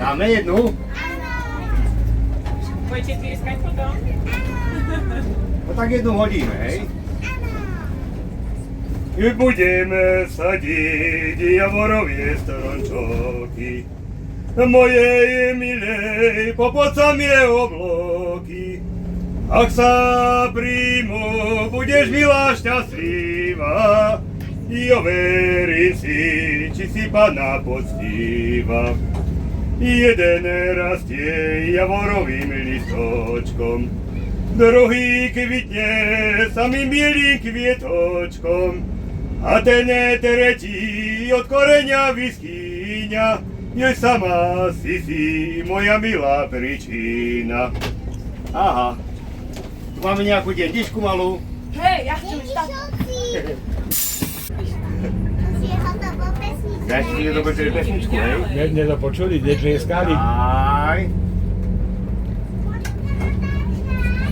Dáme jednu? Budete tlieskať potom? No tak jednu hodíme, hej? I budeme sadiť javorovie strončoky. Mojej milej, popocam je obloky. Ak sa príjmu, budeš milá šťastlivá. Jo, verím si, či si Panna poctivá. Jeden rastie javorovým listočkom, druhý kvitne samým bielým kvietočkom, a ten tretí od koreňa vyskýňa. Jej sama si moja milá príčina. Aha. Tu máme nejakú dendičku malú. Hej, ja chcem ísť tam. Ja ešte nedopočuli pesničku, hej? Nedopočuli, netrieskali. Aj.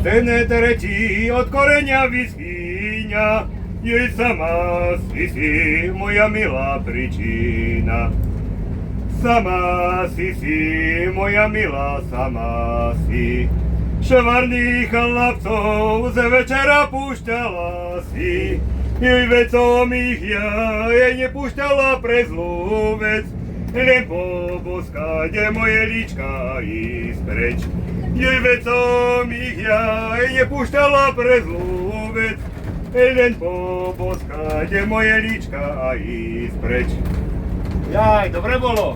Ten tretí od koreňa vyskýňa. Jej sama si moja milá príčina. Sama si moja milá, sama si. Švarných chlapcov z večera púšťala si. Jej vecom ich ja jej nepúšťala pre zlú vec. Len poboskať moje líčka ísť preč. Jej vecom ich ja jej nepúšťala pre zlú vec. Len poboskať moje líčka a ísť preč. Jaj, dobre bolo.